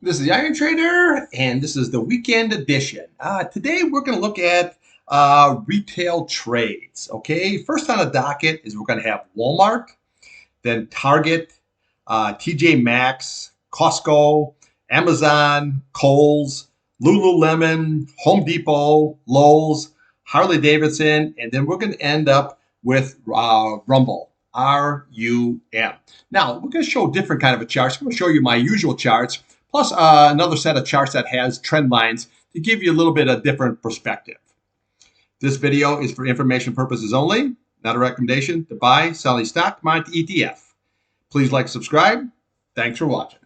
This is the Iron Trader, and this is the weekend edition. Today, we're going to look at retail trades. Okay, first on the docket is we're going to have Walmart, then Target, TJ Maxx, Costco, Amazon, Kohl's, Lululemon, Home Depot, Lowe's, Harley Davidson, and then we're going to end up with Rumble, RUM. Now, we're going to show different kind of a charts. I'm going to show you my usual charts, plus another set of charts that has trend lines to give you a little bit of different perspective. This video is for information purposes only, not a recommendation to buy, sell any stock, monitor ETF. Please like, subscribe. Thanks for watching.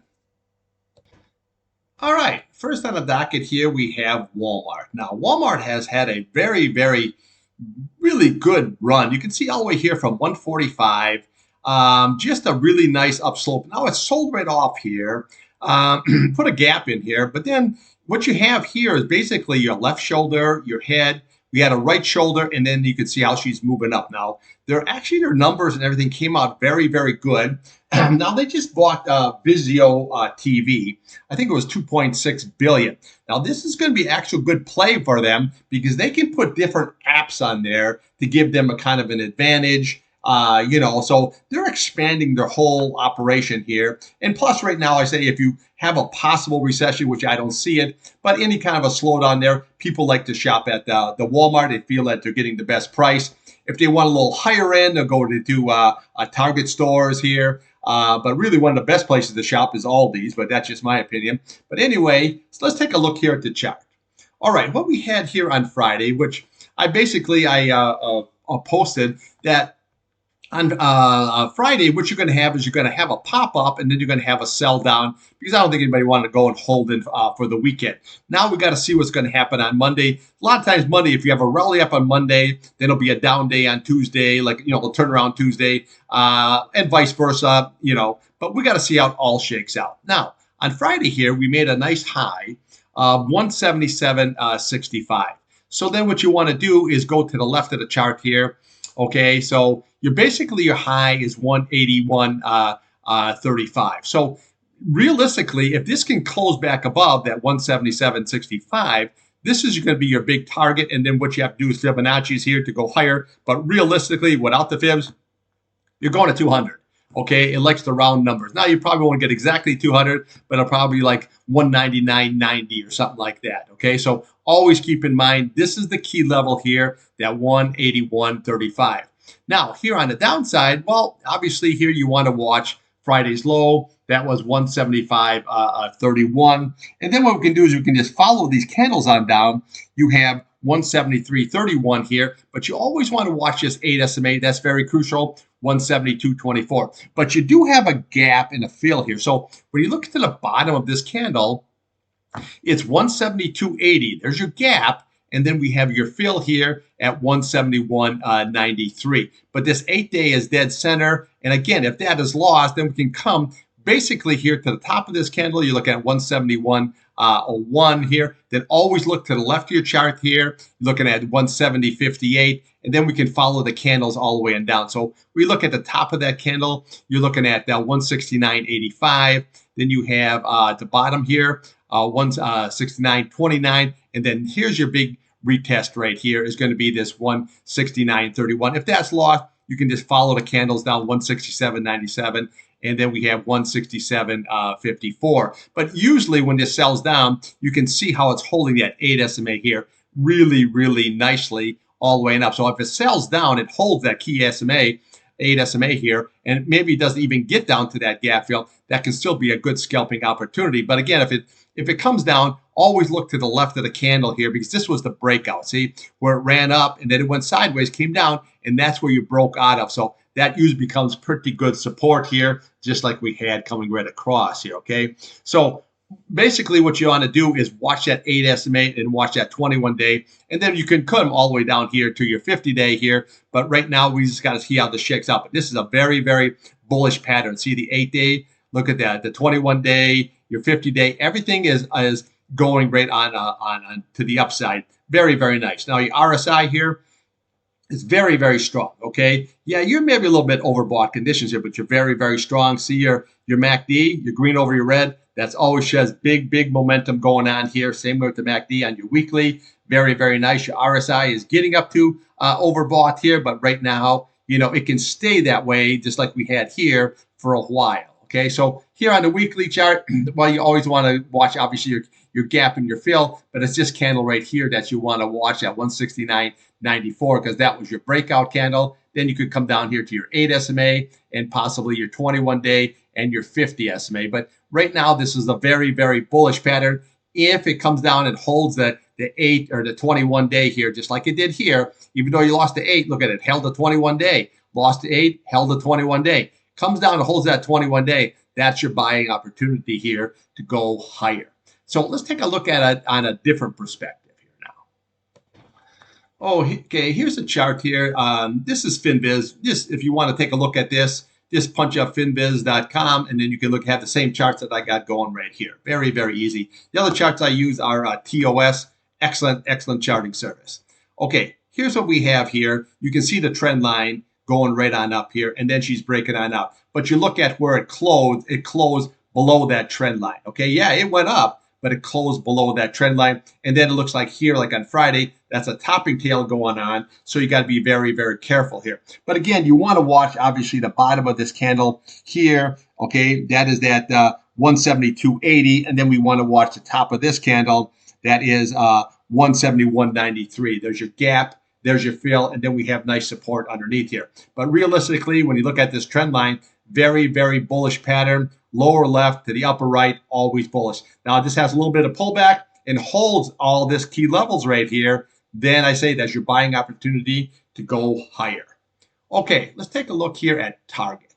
All right, first on the docket here, we have Walmart. Now, Walmart has had a really good run. You can see all the way here from 145, just a really nice upslope. Now it's sold right off here. Put a gap in here, but then what you have here is basically your left shoulder, your head. We had a right shoulder, and then you can see how she's moving up. Now, their numbers and everything came out very, very good. Now, they just bought Vizio TV. I think it was $2.6 billion. Now, this is going to be actual good play for them because they can put different apps on there to give them a kind of an advantage. So they're expanding their whole operation here. And plus right now, I say if you have a possible recession, which I don't see it, but any kind of a slowdown there, people like to shop at the Walmart. They feel that they're getting the best price. If they want a little higher end, they'll go to Target stores here. But really one of the best places to shop is Aldi's, but that's just my opinion. But anyway, so let's take a look here at the chart. All right, what we had here on Friday, which I posted that on Friday, what you're going to have is you're going to have a pop-up and then you're going to have a sell down because I don't think anybody wanted to go and hold it for the weekend. Now we got to see what's going to happen on Monday. A lot of times Monday, if you have a rally up on Monday, then it'll be a down day on Tuesday, it'll turn around Tuesday and vice versa, but we got to see how it all shakes out. Now, on Friday here, we made a nice high of 177.65. So then what you want to do is go to the left of the chart here. Okay, so your high is 181.35. So realistically, if this can close back above that 177.65, this is going to be your big target. And then what you have to do is Fibonacci's here to go higher. But realistically, without the fibs, you're going to 200. Okay, it likes the round numbers. Now you probably won't get exactly 200, but it'll probably be like 199.90 or something like that. Okay, so always keep in mind this is the key level here, that 181.35. Now here on the downside, well, obviously here you want to watch Friday's low. That was 175.31. And then what we can do is we can just follow these candles on down. You have 173.31 here, but you always want to watch this 8 SMA. That's very crucial, 172.24. But you do have a gap in a fill here. So when you look to the bottom of this candle, it's 172.80. There's your gap. And then we have your fill here at 171.93. But this 8-day is dead center. And again, if that is lost, then we can come basically here to the top of this candle. You look at 171.01 here. Then always look to the left of your chart here. You're looking at 170.58. And then we can follow the candles all the way and down. So we look at the top of that candle. You're looking at 169.85. Then you have the bottom here, 169.29. And then here's your big retest right here is going to be this 169.31. If that's lost, you can just follow the candles down 167.97. And then we have 167.54. But usually when this sells down, you can see how it's holding that 8 SMA here really, really nicely all the way up. So if it sells down, it holds that key SMA, 8 SMA here, and maybe it doesn't even get down to that gap fill. That can still be a good scalping opportunity. But again, if it comes down, always look to the left of the candle here because this was the breakout. See, where it ran up and then it went sideways, came down, and that's where you broke out of. So that usually becomes pretty good support here, just like we had coming right across here, okay? So basically what you want to do is watch that 8 SMA and watch that 21-day, and then you can come all the way down here to your 50-day here. But right now, we just got to see how this shakes out. But this is a very, very bullish pattern. See the 8-day, look at that, the 21-day, your 50-day, everything is going right on to the upside. Very, very nice. Now your RSI here It's very, very strong. Okay. Yeah, you're maybe a little bit overbought conditions here, but you're very, very strong. See your MACD, your green over your red. That's always shows big, big momentum going on here. Same with the MACD on your weekly. Very, very nice. Your RSI is getting up to overbought here, but right now, it can stay that way, just like we had here for a while. Okay, so here on the weekly chart, well, you always want to watch, obviously, your gap and your fill, but it's this candle right here that you want to watch at 169.94 because that was your breakout candle. Then you could come down here to your 8 SMA and possibly your 21-day and your 50 SMA. But right now, this is a very, very bullish pattern. If it comes down and holds the 8 or the 21-day here, just like it did here, even though you lost the 8, look at it, held the 21-day, lost the 8, held the 21-day. Comes down and holds that 21-day, that's your buying opportunity here to go higher. So let's take a look at it on a different perspective here now. Oh, okay, here's a chart here. This is FinViz. If you want to take a look at this, just punch up finviz.com, and then you can have the same charts that I got going right here. Very, very easy. The other charts I use are TOS. Excellent, excellent charting service. Okay, here's what we have here. You can see the trend line going right on up here, and then she's breaking on up. But you look at where it closed below that trend line. Okay, yeah, it went up, but it closed below that trend line. And then it looks like here, like on Friday, that's a topping tail going on. So you got to be very, very careful here. But again, you want to watch, obviously, the bottom of this candle here. Okay, that is that 172.80. And then we want to watch the top of this candle. That is 171.93. There's your gap. There's your fill, and then we have nice support underneath here. But realistically, when you look at this trend line, very, very bullish pattern. Lower left to the upper right, always bullish. Now, this has a little bit of pullback and holds all this key levels right here. Then I say that's your buying opportunity to go higher. Okay, let's take a look here at Target.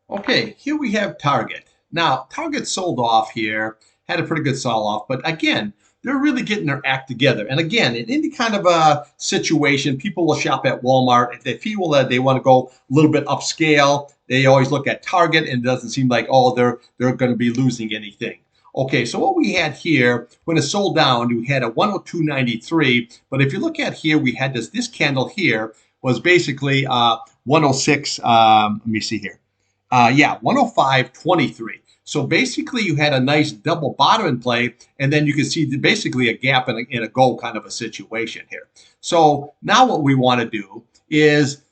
Okay, here we have Target. Now, Target sold off here, had a pretty good sell-off, but again, they're really getting their act together. And again, in any kind of a situation, people will shop at Walmart. If they feel that they want to go a little bit upscale, they always look at Target, and it doesn't seem like, oh, they're going to be losing anything. Okay, so what we had here, when it sold down, we had a 102.93. But if you look at here, we had this candle here was basically 106. Let me see here. 105.23. So basically, you had a nice double bottom in play, and then you can see basically a gap in a go kind of a situation here. So now what we want to do is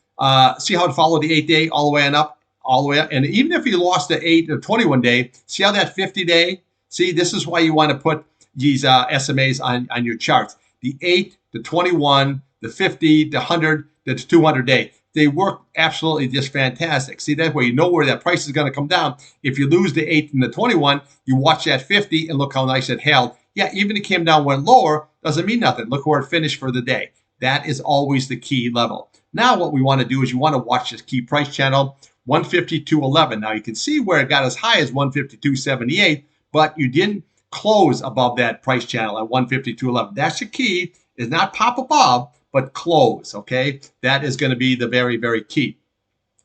see how it followed the 8-day all the way on up, all the way up. And even if you lost the 8 or 21-day, see how that 50-day, see, this is why you want to put these SMAs on your charts. The 8, the 21, the 50, the 100, the 200-day. They work absolutely just fantastic. See, that way you know where that price is going to come down. If you lose the 8 and the 21, you watch that 50 and look how nice it held. Yeah, even it came down, went lower, doesn't mean nothing. Look where it finished for the day. That is always the key level. Now what we want to do is you want to watch this key price channel, 152.11. Now you can see where it got as high as 152.78, but you didn't close above that price channel at 152.11. That's the key, is not pop above, but close, okay? That is going to be the very, very key.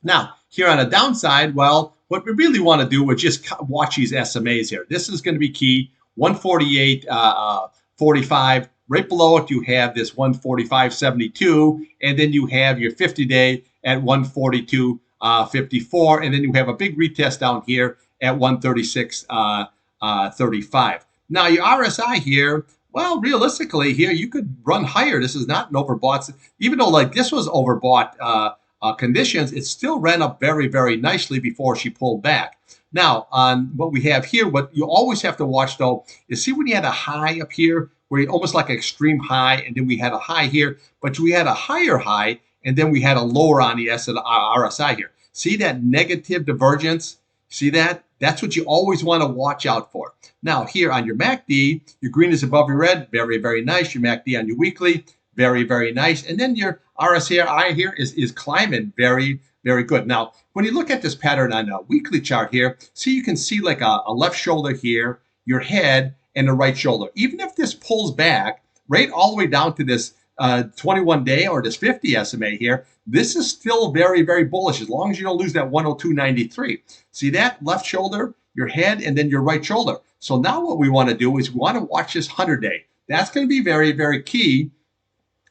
Now, here on the downside, well, what we really want to do is just watch these SMAs here. This is going to be key, 148.45. Right below it, you have this 145.72, and then you have your 50-day at 142.54, and then you have a big retest down here at 136.35. Now, your RSI here, well, realistically here, you could run higher. This is not an overbought. Even though like this was overbought conditions, it still ran up very, very nicely before she pulled back. Now, on what we have here, what you always have to watch, though, is see when you had a high up here, where you almost like an extreme high, and then we had a high here, but we had a higher high, and then we had a lower on the RSI here. See that negative divergence? See that? That's what you always want to watch out for. Now, here on your MACD, your green is above your red. Very, very nice. Your MACD on your weekly, very, very nice. And then your RSI here is climbing. Very, very good. Now, when you look at this pattern on a weekly chart here, see, you can see like a left shoulder here, your head, and the right shoulder. Even if this pulls back right all the way down to this 21-day or this 50 SMA here, this is still very, very bullish as long as you don't lose that 102.93. See that left shoulder, your head, and then your right shoulder. So now what we want to do is we want to watch this 100-day. That's going to be very, very key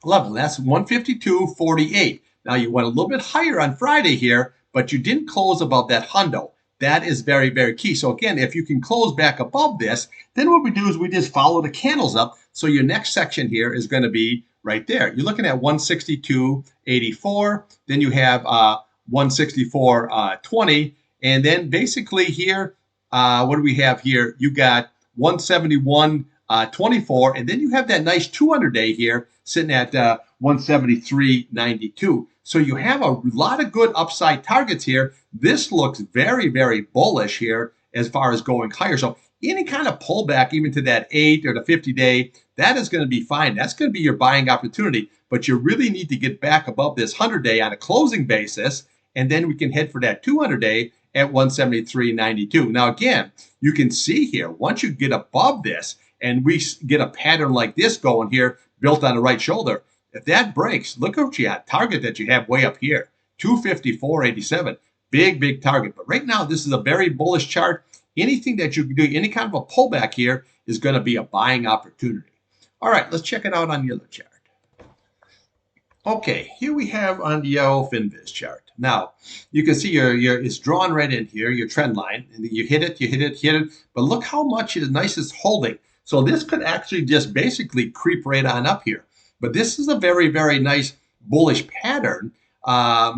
level. That's 152.48. Now you went a little bit higher on Friday here, but you didn't close above that hundo. That is very, very key. So again, if you can close back above this, then what we do is we just follow the candles up. So your next section here is going to be right there. You're looking at 162.84. Then you have 164.20. And then basically here, what do we have here? You got 171.24, and then you have that nice 200-day here sitting at 173.92. So you have a lot of good upside targets here. This looks very, very bullish here as far as going higher. So any kind of pullback, even to that 8 or the 50-day, that is going to be fine. That's going to be your buying opportunity. But you really need to get back above this 100-day on a closing basis, and then we can head for that 200-day at 173.92. Now, again, you can see here, once you get above this and we get a pattern like this going here, built on the right shoulder, if that breaks, look what you have, target that you have way up here, 254.87. Big, big target. But right now, this is a very bullish chart. Anything that you can do, any kind of a pullback here is going to be a buying opportunity. All right, let's check it out on the other chart. Okay, here we have on the FinViz chart. Now, you can see it's drawn right in here, your trend line, and you hit it, but look how much nice it's holding. So this could actually just basically creep right on up here. But this is a very, very nice bullish pattern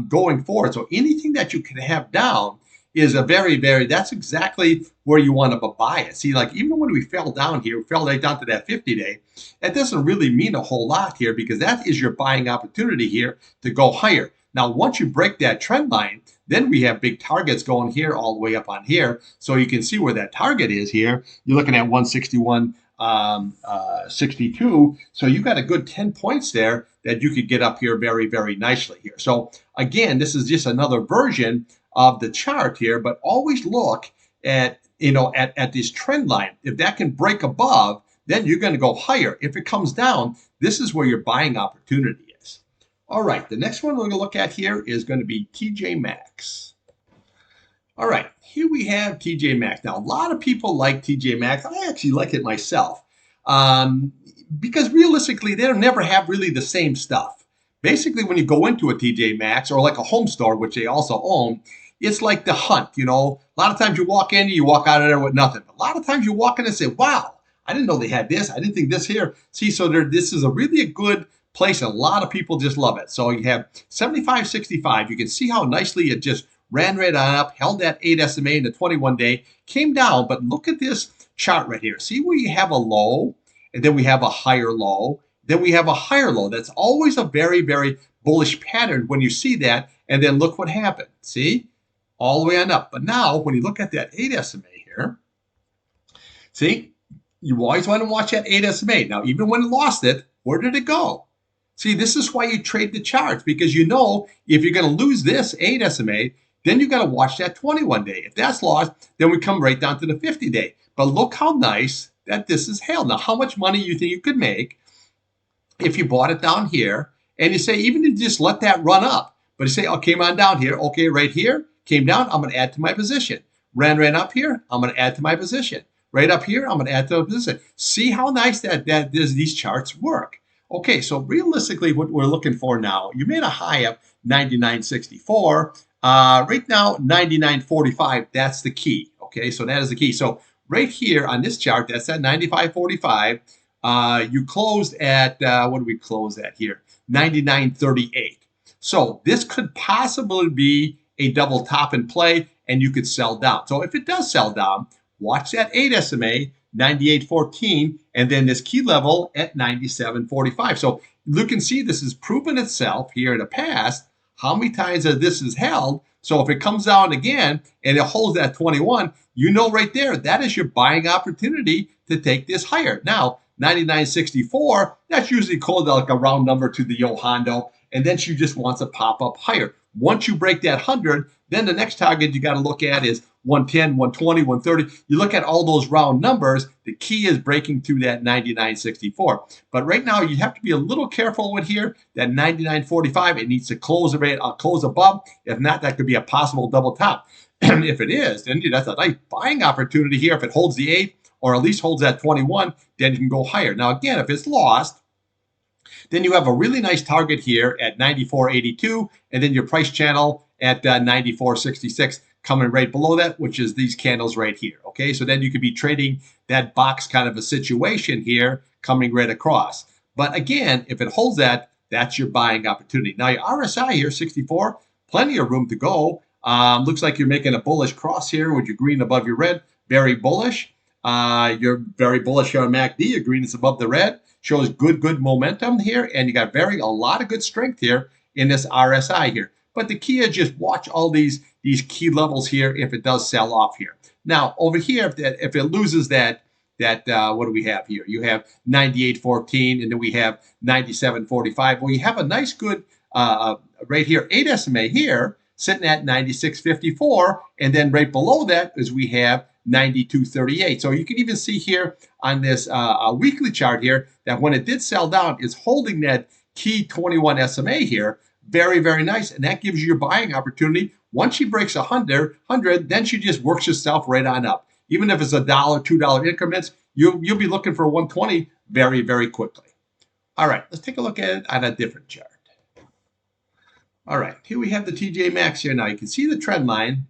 going forward. So anything that you can have down is a very, very, that's exactly where you want to buy it. See, like even when we fell down here, we fell right down to that 50-day, that doesn't really mean a whole lot here because that is your buying opportunity here to go higher. Now, once you break that trend line, then we have big targets going here all the way up on here. So you can see where that target is here. You're looking at 161.62. So you got a good 10 points there that you could get up here very, very nicely here. So again, this is just another version of the chart here, but always look at, at this trend line. If that can break above, then you're going to go higher. If it comes down, this is where your buying opportunity is. All right, the next one we're going to look at here is going to be TJ Maxx. All right, here we have TJ Maxx. Now, a lot of people like TJ Maxx. I actually like it myself because realistically, they don't never have really the same stuff. Basically, when you go into a TJ Maxx or like a home store, which they also own, it's like the hunt, A lot of times you walk in, you walk out of there with nothing. But a lot of times you walk in and say, wow, I didn't know they had this. I didn't think this here. See, so this is really a good place. And a lot of people just love it. So you have 75.65. You can see how nicely it just ran right on up, held that 8 SMA in the 21-day, came down. But look at this chart right here. See where you have a low, and then we have a higher low. Then we have a higher low. That's always a very, very bullish pattern when you see that. And then look what happened. See? All the way on up. But now, when you look at that 8 SMA here, see, you always want to watch that 8 SMA. Now, even when it lost it, where did it go? See, this is why you trade the charts, because if you're going to lose this 8 SMA, then you got to watch that 21-day. If that's lost, then we come right down to the 50-day. But look how nice that this is held. Now, how much money you think you could make if you bought it down here, and you say, even if you just let that run up, but you say, oh, came on down here, okay, right here, came down, I'm going to add to my position. Ran up here, I'm going to add to my position. Right up here, I'm going to add to the position. See how nice these charts work. Okay, so realistically, what we're looking for now, you made a high of 99.64. Right now, 99.45, that's the key. Okay, so that is the key. So right here on this chart, that's at 95.45. You closed at, what do we close at here? 99.38. So this could possibly be a double top in play, and you could sell down. So if it does sell down, watch that 8 SMA, 98.14, and then this key level at 97.45. So you can see this has proven itself here in the past, how many times this is held. So if it comes down again and it holds that 21, right there, that is your buying opportunity to take this higher. Now, 99.64, that's usually called like a round number to the Hondo, and then she just wants to pop up higher. Once you break that 100, then the next target you got to look at is 110, 120, 130. You look at all those round numbers. The key is breaking through that 99.64. But right now, you have to be a little careful with here. That 99.45, it needs to close above. If not, that could be a possible double top. And if it is, then that's a nice buying opportunity here. If it holds the 8 or at least holds that 21, then you can go higher. Now, again, if it's lost, Then you have a really nice target here at 94.82, and then your price channel at 94.66 coming right below that, which is these candles right here. Okay, so then you could be trading that box kind of a situation here coming right across. But again, if it holds that, that's your buying opportunity. Now your RSI here, 64, plenty of room to go. Looks like you're making a bullish cross here with your green above your red. Very bullish. You're very bullish here on MACD. Your green is above the red. Shows good momentum here, and you got a lot of good strength here in this RSI here. But the key is just watch all these key levels here if it does sell off here. Now over here, if it loses that what do we have here? You have 98.14, and then we have 97.45. Well, you have a nice good right here 8 SMA here sitting at 96.54, and then right below that is we have 92.38. So you can even see here on this weekly chart here that when it did sell down, it's holding that key 21 SMA here. Very, very nice. And that gives you your buying opportunity. Once she breaks 100, then she just works herself right on up. Even if it's $1, $2 increments, you'll be looking for 120 very, very quickly. All right, let's take a look at it on a different chart. All right, here we have the TJ Maxx here now. You can see the trend line.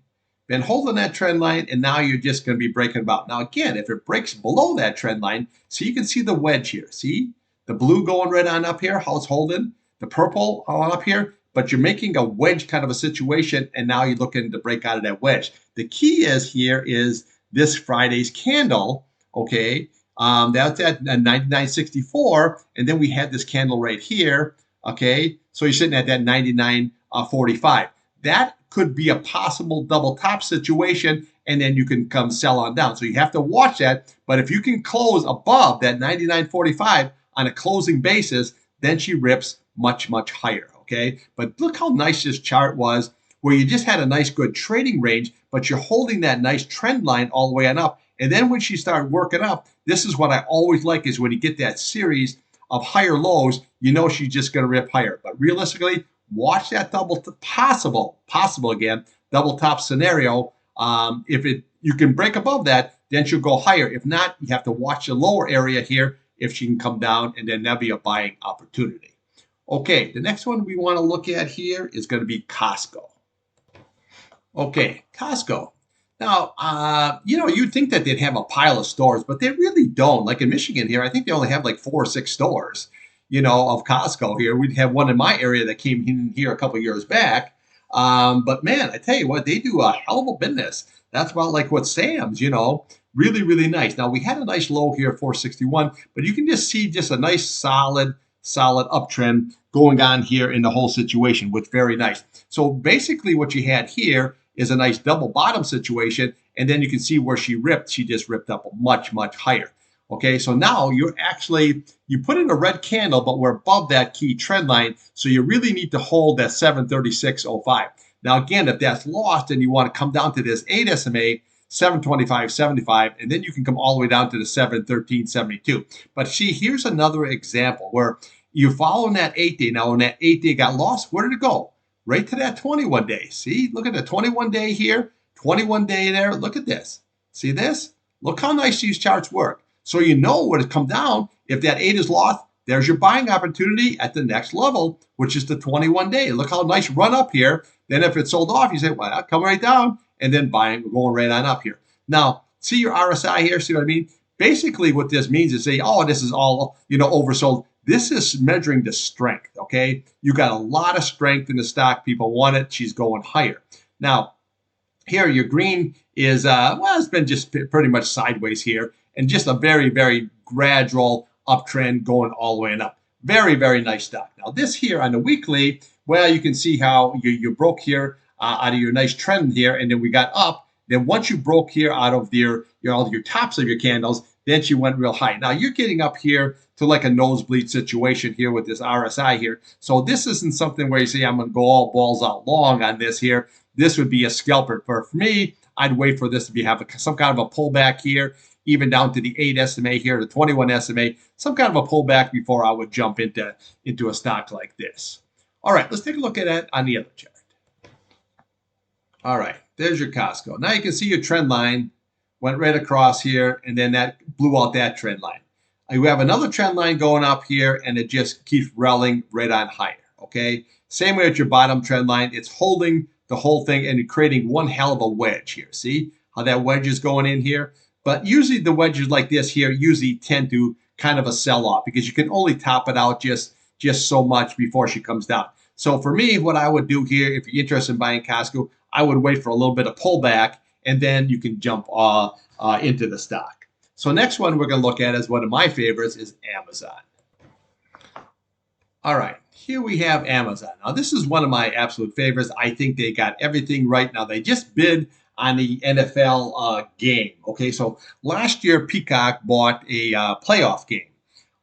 Been holding that trend line, and now you're just going to be breaking about. Now, again, if it breaks below that trend line, so you can see the wedge here. See the blue going right on up here, how it's holding, the purple on up here, but you're making a wedge kind of a situation, and now you're looking to break out of that wedge. The key here is this Friday's candle, okay? That's at 99.64, and then we had this candle right here, okay? So you're sitting at that 99.45. That could be a possible double top situation, and then you can come sell on down. So you have to watch that. But if you can close above that 99.45 on a closing basis, then she rips much, much higher, okay? But look how nice this chart was, where you just had a nice good trading range, but you're holding that nice trend line all the way on up. And then when she started working up, this is what I always like, is when you get that series of higher lows, you know she's just going to rip higher. But realistically, watch that possible again, double top scenario. If you can break above that, then she'll go higher. If not, you have to watch the lower area here if she can come down, and then that'll be a buying opportunity. Okay, the next one we want to look at here is going to be Costco. Okay, Costco. Now, you'd think that they'd have a pile of stores, but they really don't. Like in Michigan here, I think they only have like 4 or 6 stores, of Costco here. We'd have one in my area that came in here a couple of years back. But man, I tell you what, they do a hell of a business. That's about like what Sam's, really, really nice. Now we had a nice low here, 461, but you can just see just a nice solid uptrend going on here in the whole situation, which very nice. So basically what you had here is a nice double bottom situation, and then you can see where she just ripped up much, much higher. Okay, so now you put in a red candle, but we're above that key trend line, so you really need to hold that 736.05. Now again, if that's lost and you want to come down to this 8 SMA, 725.75, and then you can come all the way down to the 713.72. But see, here's another example where you're following that 8-day. Now when that 8-day got lost, where did it go? Right to that 21-day. See, look at the 21-day here, 21-day there. Look at this. See this? Look how nice these charts work. So you know where to come down. If that 8 is lost, there's your buying opportunity at the next level, which is the 21-day. Look how nice run up here. Then if it's sold off, you say, well, I'll come right down, and then buying, going right on up here. Now, see your RSI here? See what I mean? Basically, what this means is say, oh, this is all, oversold. This is measuring the strength, okay? You got a lot of strength in the stock. People want it. She's going higher. Now, here your green is, it's been just pretty much sideways here, and just a very, very gradual uptrend going all the way up. Very, very nice stock. Now, this here on the weekly, well, you can see how you broke here out of your nice trend here, and then we got up. Then once you broke here out of all your tops of your candles, then she went real high. Now you're getting up here to like a nosebleed situation here with this RSI here. So this isn't something where you say, I'm going to go all balls out long on this here. This would be a scalper. For me, I'd wait for this to have some kind of a pullback here, even down to the 8 SMA here, the 21 SMA, some kind of a pullback before I would jump into a stock like this. All right, let's take a look at that on the other chart. All right, there's your Costco. Now you can see your trend line went right across here, and then that blew out that trend line. You have another trend line going up here, and it just keeps rallying right on higher. Okay, same way with your bottom trend line. It's holding the whole thing and creating one hell of a wedge here. See how that wedge is going in here? But usually the wedges like this here usually tend to kind of a sell off because you can only top it out just so much before she comes down. So for me, what I would do here, if you're interested in buying Costco, I would wait for a little bit of pullback, and then you can jump into the stock. So next one we're going to look at is one of my favorites is Amazon. All right, here we have Amazon. Now this is one of my absolute favorites. I think they got everything right. Now they just bid on the NFL game. Okay, so last year Peacock bought a playoff game.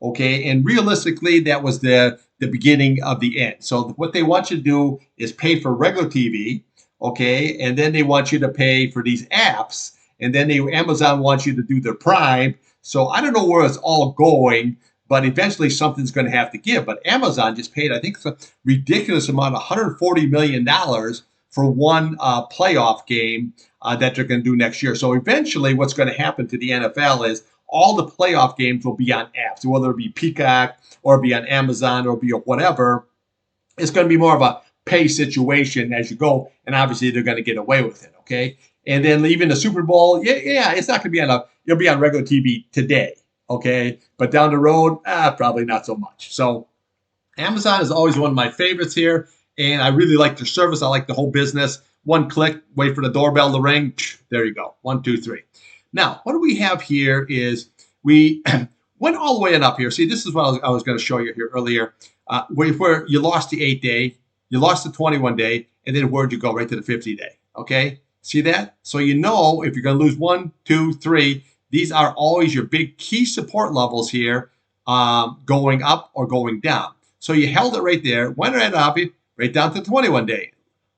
Okay, and realistically that was the beginning of the end. So what they want you to do is pay for regular TV. Okay, and then they want you to pay for these apps, and then Amazon wants you to do their Prime. So I don't know where it's all going, but eventually something's going to have to give. But Amazon just paid, I think, a ridiculous amount, $140 million for one playoff game that they're going to do next year. So eventually what's going to happen to the NFL is all the playoff games will be on apps, whether it be Peacock or be on Amazon or be whatever. It's going to be more of a pay situation as you go, and obviously they're going to get away with it, okay? And then even the Super Bowl, yeah, it's not going to be you'll be on regular TV today, okay? But down the road, probably not so much. So Amazon is always one of my favorites here, and I really like their service. I like the whole business. One click, wait for the doorbell to ring. There you go. 1, 2, 3. Now, what do we have here is we went all the way on up here. See, this is what I was going to show you here earlier, where you lost the 8-day, you lost the 21-day, and then where'd you go? Right to the 50-day, okay? See that? So you know if you're going to lose 1, 2, 3, these are always your big key support levels here, going up or going down. So you held it right there, went right up, right down to the 21-day.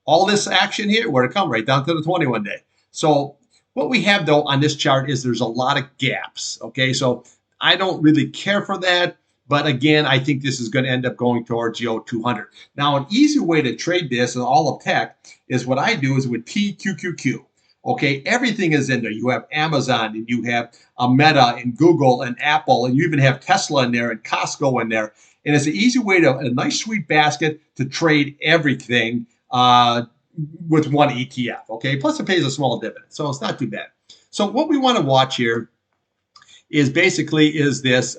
All this action here, where'd it come? Right down to the 21-day. So what we have, though, on this chart is there's a lot of gaps, okay? So I don't really care for that. But again, I think this is going to end up going towards the 200. Now, an easy way to trade this in all of tech is what I do is with TQQQ. Okay, everything is in there. You have Amazon, and you have Meta, and Google, and Apple, and you even have Tesla in there, and Costco in there. And it's an easy way to, a nice sweet basket to trade everything with one ETF. Okay, plus it pays a small dividend, so it's not too bad. So what we want to watch here is basically this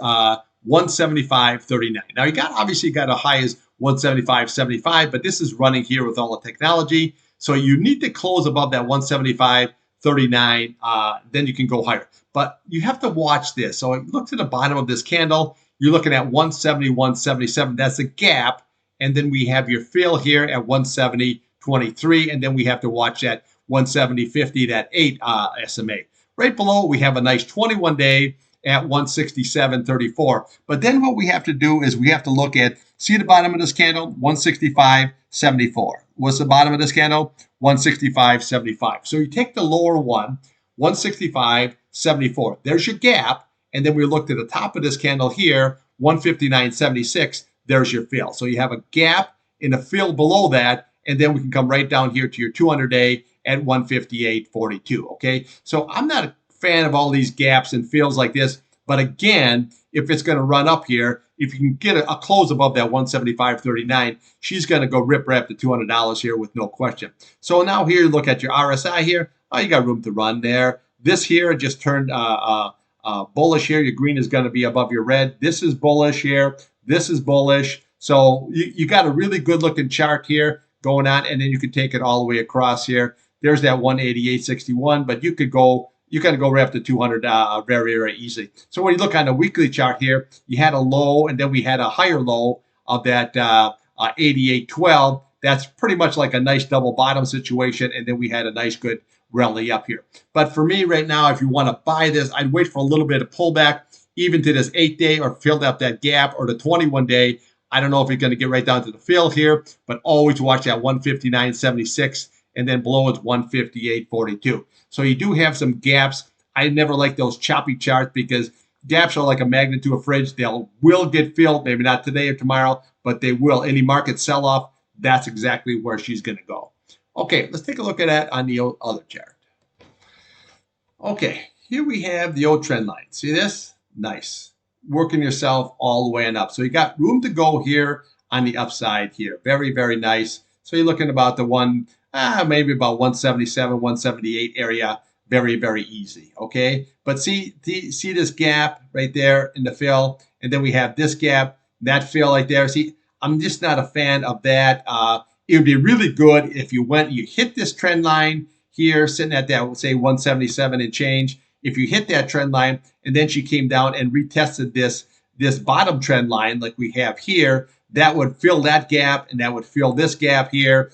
175.39. Now you obviously got a high as 175.75, but this is running here with all the technology. So you need to close above that 175.39, then you can go higher. But you have to watch this. So look to the bottom of this candle. You're looking at 170, 177. That's a gap. And then we have your fill here at 170.23. And then we have to watch that 170.50, that 8 SMA. Right below, we have a nice 21-day at 167.34. But then what we have to do is we have to look at, see the bottom of this candle, 165.74. What's the bottom of this candle? 165.75. So you take the lower one, 165.74. There's your gap. And then we look to the top of this candle here, 159.76. There's your fill. So you have a gap in a fill below that. And then we can come right down here to your 200-day at 158.42. Okay. So I'm not a fan of all these gaps and fills like this. But again, if it's going to run up here, if you can get a close above that 175.39, she's going to go rip-rap to $200 here with no question. So now here, look at your RSI here. Oh, you got room to run there. This here just turned bullish here. Your green is going to be above your red. This is bullish here. This is bullish. So you got a really good-looking chart here going on, and then you can take it all the way across here. There's that 188.61, but you could go right up to 200 very, very easily. So when you look on the weekly chart here, you had a low, and then we had a higher low of that 88.12. That's pretty much like a nice double bottom situation, and then we had a nice good rally up here. But for me right now, if you want to buy this, I'd wait for a little bit of pullback, even to this 8-day or filled up that gap, or the 21-day. I don't know if you're going to get right down to the fill here, but always watch that 159.76. And then below it's 158.42. So you do have some gaps. I never like those choppy charts because gaps are like a magnet to a fridge. Will get filled, maybe not today or tomorrow, but they will. Any market sell-off, that's exactly where she's going to go. Okay, let's take a look at that on the other chart. Okay, here we have the old trend line. See this? Nice. working yourself all the way on up. So you got room to go here on the upside here. Very, very nice. So you're looking about the maybe about 177, 178 area. Very, very easy. Okay. But see this gap right there in the fill. And then we have this gap, that fill right there. See, I'm just not a fan of that. It would be really good if you hit this trend line here, sitting at that, say 177 and change. If you hit that trend line and then she came down and retested this bottom trend line like we have here, that would fill that gap and that would fill this gap here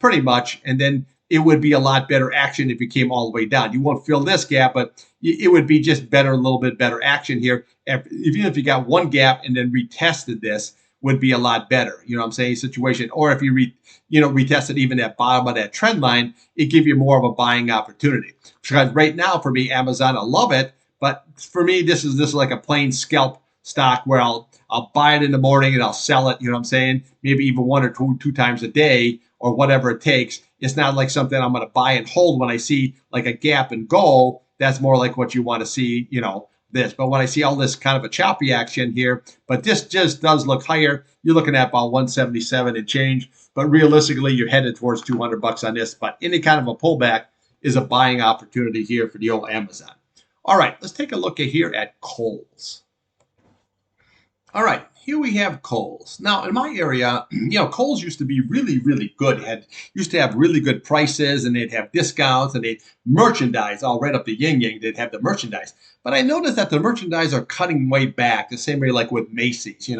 pretty much. And then it would be a lot better action if you came all the way down. You won't fill this gap, but it would be just better, a little bit better action here. Even if you got one gap and then retested this, would be a lot better. You know what I'm saying? Situation. Or if you retested even that bottom of that trend line, it give you more of a buying opportunity. Because right now for me, Amazon, I love it, but for me, this is like a plain scalp stock where I'll buy it in the morning and I'll sell it. You know what I'm saying? Maybe even one or two times a day or whatever it takes. It's not like something I'm going to buy and hold when I see like a gap and go. That's more like what you want to see, this. But when I see all this kind of a choppy action here, but this just does look higher. You're looking at about 177 and change. But realistically, you're headed towards 200 bucks on this. But any kind of a pullback is a buying opportunity here for the old Amazon. All right, let's take a look here at Kohl's. All right, here we have Kohl's. Now, in my area, Kohl's used to be really, really good. Used to have really good prices, and they'd have discounts, and they'd merchandise all right up the yin-yang. They'd have the merchandise. But I noticed that the merchandise are cutting way back, the same way like with Macy's.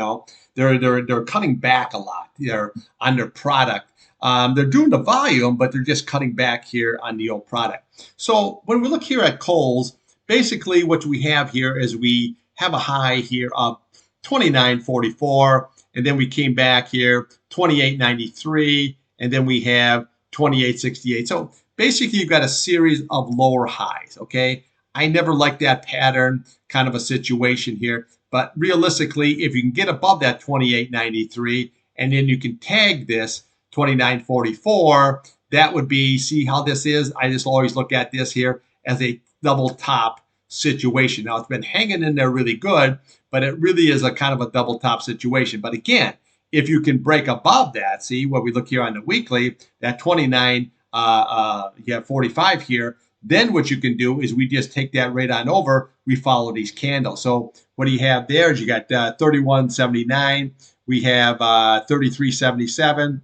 They're cutting back a lot. They're on their product. They're doing the volume, but they're just cutting back here on the old product. So when we look here at Kohl's, basically what we have here is we have a high here of 29.44, and then we came back here 28.93, and then we have 28.68. So basically you've got a series of lower highs. Okay, I never liked that pattern kind of a situation here, but realistically, if you can get above that 28.93 and then you can tag this 29.44, that would be, see how this is? I just always look at this here as a double top situation. Now it's been hanging in there really good, but it really is a kind of a double top situation. But again, if you can break above that, see what we look here on the weekly, that 29, you have 45 here, then what you can do is we just take that right on over, we follow these candles. So what do you have there is you got 31.79, we have 33.77,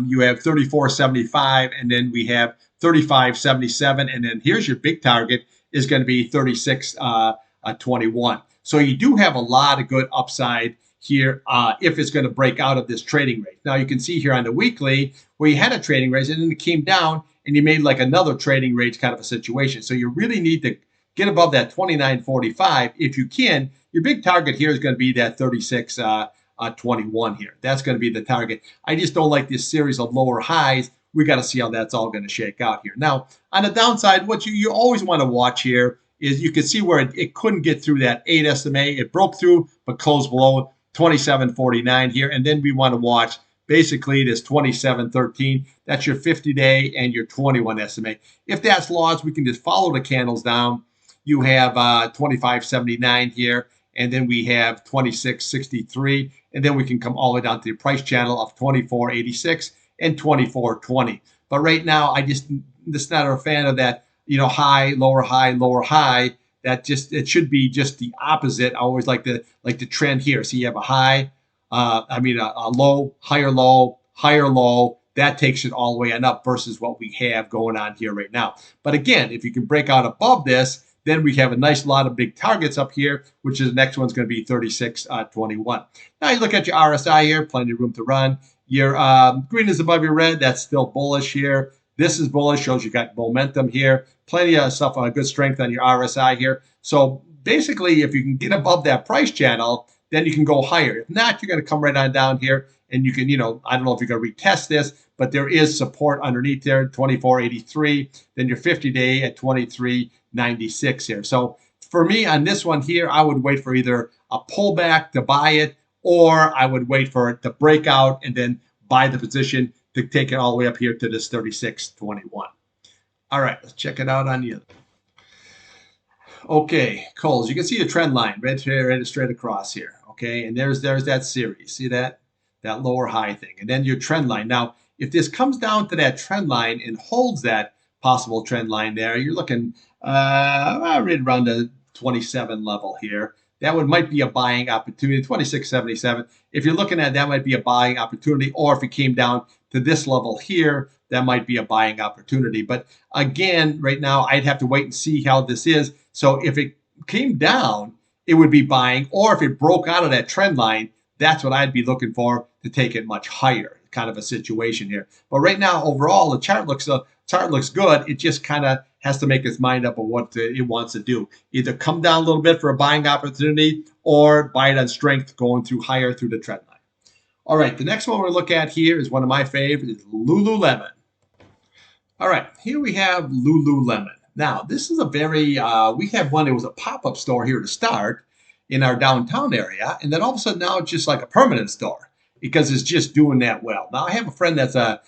you have 34.75, and then we have 35.77, and then here's your big target is going to be 36.21. So you do have a lot of good upside here if it's going to break out of this trading range. Now you can see here on the weekly where you had a trading range and then it came down and you made like another trading range kind of a situation. So you really need to get above that 29.45 if you can. Your big target here is going to be that 36.21 here. That's going to be the target. I just don't like this series of lower highs. We got to see how that's all going to shake out here. Now, on the downside, what you always want to watch here is you can see where it couldn't get through that 8 SMA. It broke through, but closed below 27.49 here. And then we want to watch basically this 27.13. That's your 50-day and your 21 SMA. If that's lost, we can just follow the candles down. You have 25.79 here, and then we have 26.63, and then we can come all the way down to the price channel of 24.86 and 24.20. But right now, I just not a fan of that, high, lower high, lower high. It should be just the opposite. I always like the trend here. So you have a high, a low, higher low, higher low. That takes it all the way on up versus what we have going on here right now. But again, if you can break out above this, then we have a nice lot of big targets up here, which is the next one's going to be 36.21. Now you look at your RSI here, plenty of room to run. Your green is above your red. That's still bullish here. This is bullish, shows you got momentum here. Plenty of stuff, good strength on your RSI here. So basically, if you can get above that price channel, then you can go higher. If not, you're going to come right on down here. And you can, I don't know if you're going to retest this, but there is support underneath there, 24.83. Then your 50-day at 23.96 here. So for me on this one here, I would wait for either a pullback to buy it, or I would wait for it to break out and then buy the position to take it all the way up here to this 36.21. All right, let's check it out on the other. Okay, Coles, you can see a trend line right straight across here. Okay, and there's that series. See that lower high thing, and then your trend line. Now, if this comes down to that trend line and holds that possible trend line there, you're looking right around the 27 level here. That would might be a buying opportunity. 26.77. If you're looking at that, might be a buying opportunity, or if it came down to this level here, that might be a buying opportunity. But again, right now, I'd have to wait and see how this is. So if it came down, it would be buying, or if it broke out of that trend line, that's what I'd be looking for to take it much higher, kind of a situation here. But right now, overall, the chart looks good. It just kind of has to make its mind up on what it wants to do. Either come down a little bit for a buying opportunity, or buy it on strength going through higher through the trend line. All right, the next one we're look at here is one of my favorites, Lululemon. All right, here we have Lululemon. Now, this is a very, we have one, it was a pop-up store here to start in our downtown area, and then all of a sudden now it's just like a permanent store because it's just doing that well. Now, I have a friend that's a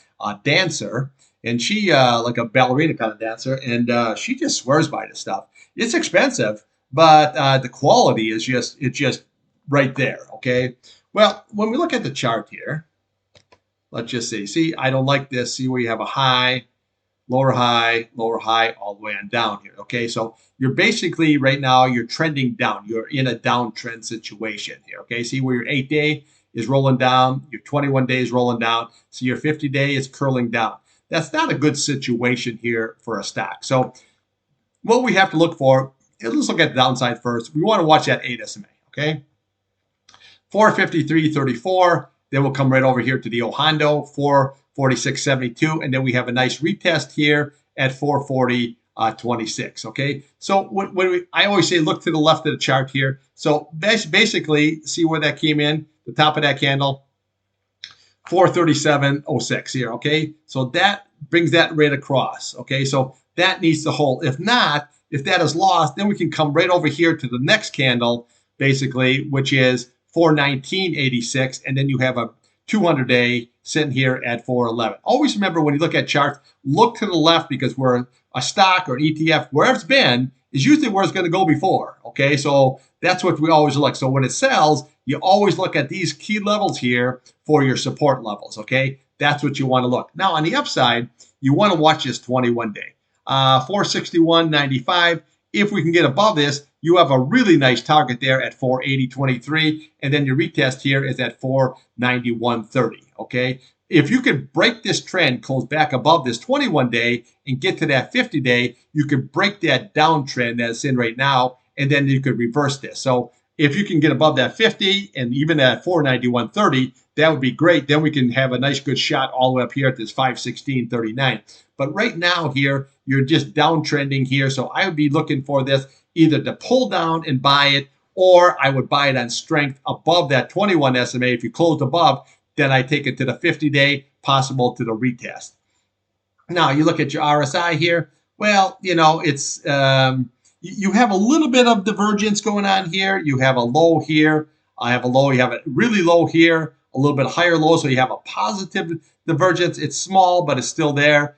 dancer, and she, like a ballerina kind of dancer, and she just swears by this stuff. It's expensive, but the quality is it's just right there, okay? Well, when we look at the chart here, let's just see, I don't like this. See where you have a high, lower high, all the way on down here. Okay, so you're basically right now you're trending down. You're in a downtrend situation here. Okay, see where your 8-day is rolling down, your 21-day is rolling down, so your 50-day is curling down. That's not a good situation here for a stock. So what we have to look for, let's look at the downside first. We want to watch that 8 SMA. Okay, 453.34. Then we'll come right over here to the Ohondo, 446.72, and then we have a nice retest here at 440.26. Okay, so I always say look to the left of the chart here. So basically, see where that came in, the top of that candle, 437.06 here. Okay, so that brings that right across. Okay, so that needs to hold. If not, if that is lost, then we can come right over here to the next candle, basically, which is 419.86, and then you have a 200-day sitting here at 411. Always remember when you look at charts, look to the left because where a stock or an ETF, wherever it's been, is usually where it's going to go before. Okay, so that's what we always look. So when it sells, you always look at these key levels here for your support levels. Okay, that's what you want to look. Now on the upside, you want to watch this 21-day, 461.95. If we can get above this, you have a really nice target there at 480.23, and then your retest here is at 491.30. Okay, if you could break this trend, close back above this 21-day and get to that 50-day, you could break that downtrend that's in right now, and then you could reverse this. So if you can get above that 50 and even at 491.30, that would be great. Then we can have a nice good shot all the way up here at this 516.39. But right now here, you're just downtrending here. So I would be looking for this either to pull down and buy it, or I would buy it on strength above that 21 SMA. If you close above, then I take it to the 50-day, possible to the retest. Now you look at your RSI here. Well, it's you have a little bit of divergence going on here. You have a low here. I have a low. You have a really low here, a little bit higher low. So you have a positive divergence. It's small, but it's still there.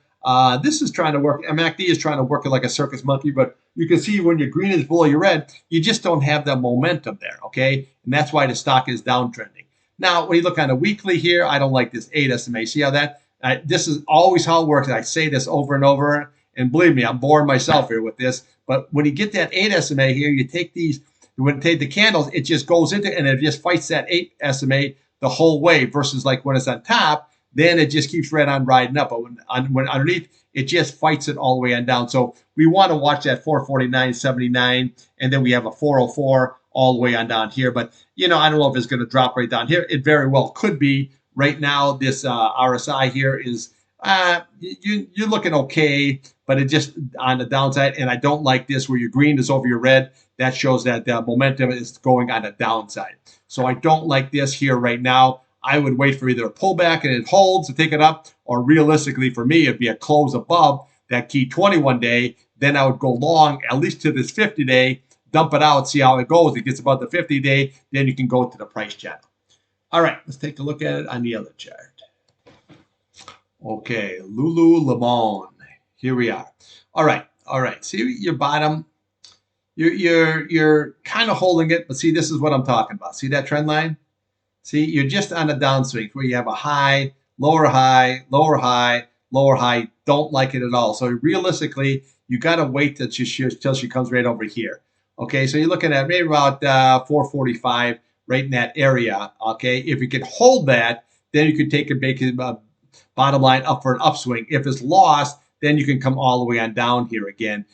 This is trying to work. MACD is trying to work like a circus monkey, but you can see when your green is below your red, you just don't have the momentum there, okay? And that's why the stock is downtrending. Now, when you look on a weekly here, I don't like this 8 SMA. See how that? This is always how it works. I say this over and over, and believe me, I'm boring myself here with this. But when you get that 8 SMA here, you take these, when you take the candles, it just goes into and it just fights that 8 SMA the whole way versus like when it's on top, then it just keeps right on riding up. But when underneath, it just fights it all the way on down. So we want to watch that 449.79, and then we have a 404 all the way on down here. But, I don't know if it's going to drop right down here. It very well could be. Right now, this RSI here is, you're looking okay, but it just on the downside. And I don't like this where your green is over your red. That shows that the momentum is going on the downside. So I don't like this here right now. I would wait for either a pullback and it holds to take it up, or realistically for me, it'd be a close above that key 21-day. Then I would go long at least to this 50-day, dump it out, see how it goes. It gets above the 50-day, then you can go to the price channel. All right, let's take a look at it on the other chart. Okay, Lululemon. Here we are. All right. See your bottom you're kind of holding it, but see, this is what I'm talking about. See that trend line? See, you're just on a downswing where you have a high, lower high, lower high, lower high. Don't like it at all. So realistically, you got to wait till she comes right over here. Okay, so you're looking at maybe about 445 right in that area. Okay, if you can hold that, then you can take a big bottom line up for an upswing. If it's lost, then you can come all the way on down here again.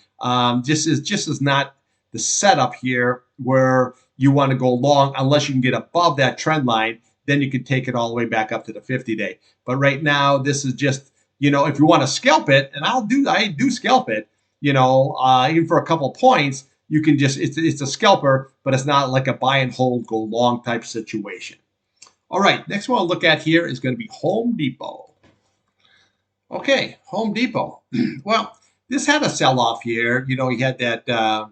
Just is not the setup here where you want to go long unless you can get above that trend line. Then you can take it all the way back up to the 50-day. But right now, this is just, if you want to scalp it, and I do scalp it, even for a couple points, you can just, it's a scalper, but it's not like a buy and hold, go long type situation. All right, next one I'll look at here is going to be Home Depot. Okay, Home Depot. Well, this had a sell-off here. You had that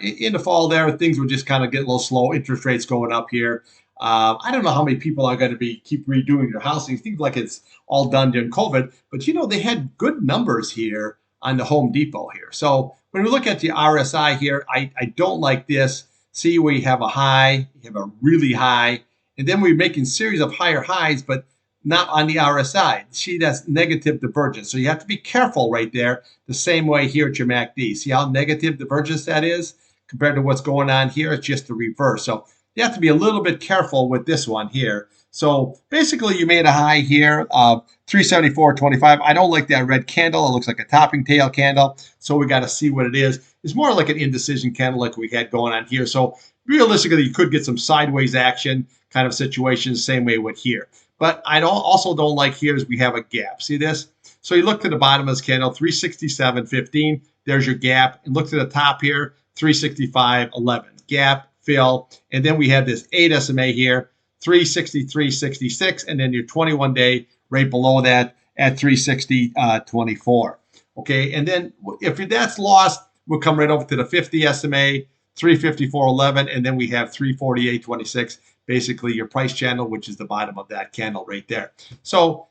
in the fall there, things were just kind of getting a little slow. Interest rates going up here. I don't know how many people are going to keep redoing their housing. It seems like it's all done during COVID, but they had good numbers here on the Home Depot here. So when we look at the RSI here, I don't like this. See where you have a high, you have a really high, and then we're making series of higher highs, but not on the RSI. See, that's negative divergence. So you have to be careful right there. The same way here at your MACD. See how negative divergence that is compared to what's going on here? It's just the reverse. So you have to be a little bit careful with this one here. So basically you made a high here of 374.25. I don't like that red candle. It looks like a topping tail candle. So we got to see what it is. It's more like an indecision candle like we had going on here. So realistically, you could get some sideways action kind of situations, same way with here. But I also don't like here is we have a gap. See this? So you look to the bottom of this candle, 367.15. There's your gap. And look to the top here, 365.11. Gap, fill. And then we have this 8 SMA here, 363.66. And then your 21-day right below that at 360.24. Okay, and then if that's lost, we'll come right over to the 50 SMA, 354.11. And then we have 348.26. Basically your price channel, which is the bottom of that candle right there. So,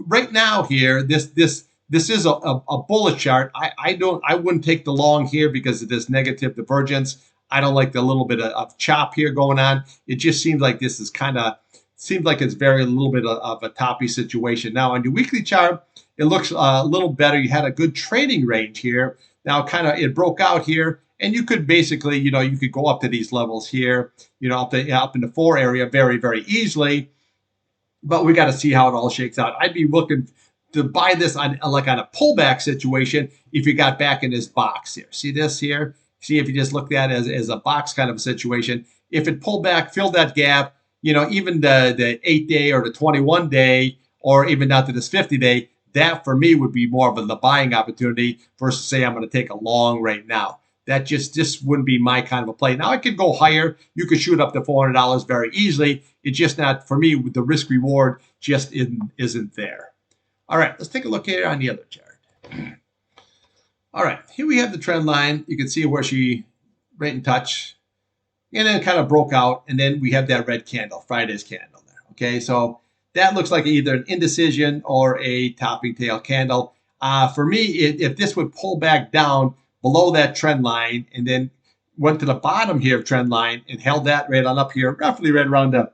right now here, this is a bullish chart. I wouldn't take the long here because of this negative divergence. I don't like the little bit of chop here going on. It just seems like this is seems like it's very a little bit of a toppy situation. Now on your weekly chart, it looks a little better. You had a good trading range here. Now it broke out here. And you could basically, you could go up to these levels here, up in the 4 area very, very easily. But we got to see how it all shakes out. I'd be looking to buy this on a pullback situation if you got back in this box here. See this here? See if you just look at it as a box kind of a situation. If it pulled back, filled that gap, even the 8-day or the 21-day or even down to this 50-day, that for me would be more of the buying opportunity versus say I'm going to take a long right now. That just wouldn't be my kind of a play. Now, I could go higher. You could shoot up to $400 very easily. It's just not, for me, with the risk reward just isn't there. All right, let's take a look here on the other chart. All right, here we have the trend line. You can see where she right in touch. And then it kind of broke out. And then we have that red candle, Friday's candle there. Okay, so that looks like either an indecision or a topping tail candle. For me, if this would pull back down below that trend line and then went to the bottom here of trend line and held that right on up here, roughly right around the,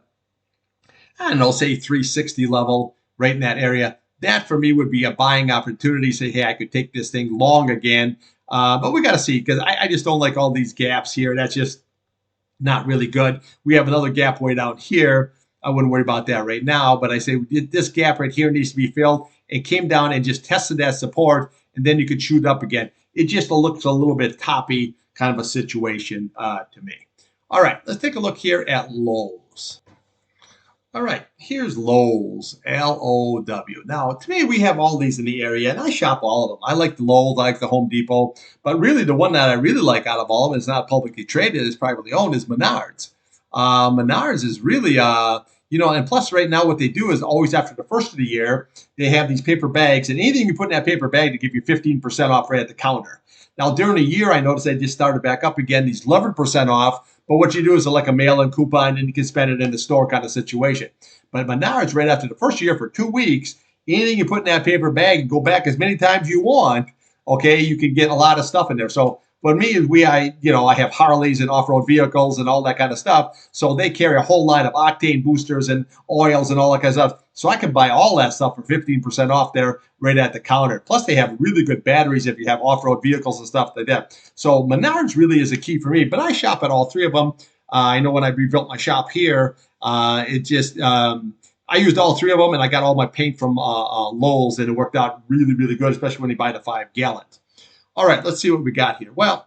say 360 level, right in that area. That for me would be a buying opportunity. Say, hey, I could take this thing long again. But we got to see because I just don't like all these gaps here. That's just not really good. We have another gap way down here. I wouldn't worry about that right now. But I say this gap right here needs to be filled. It came down and just tested that support, and then you could shoot up again. It just looks a little bit toppy kind of a situation to me. All right, let's take a look here at Lowe's. All right, here's Lowe's, L-O-W. Now, to me, we have all these in the area, and I shop all of them. I like the Lowe's, I like the Home Depot, but really the one that I really like out of all of them is not publicly traded, it's privately owned, is Menards. Menards is really, and plus right now what they do is always after the first of the year, they have these paper bags, and anything you put in that paper bag, they give you 15% off right at the counter. Now, during the year, I noticed they just started back up again, these 11% off, but what you do is like a mail-in coupon, and you can spend it in the store kind of situation. But Menards, right after the first year for 2 weeks, anything you put in that paper bag, you go back as many times you want, okay, you can get a lot of stuff in there. So But me, I have Harleys and off-road vehicles and all that kind of stuff. So they carry a whole line of octane boosters and oils and all that kind of stuff. So I can buy all that stuff for 15% off there right at the counter. Plus, they have really good batteries if you have off-road vehicles and stuff like that. So Menards really is a key for me. But I shop at all three of them. I know when I rebuilt my shop here, I used all three of them, and I got all my paint from Lowe's, and it worked out really, really good, especially when you buy the 5 gallons. All right, let's see what we got here. Well,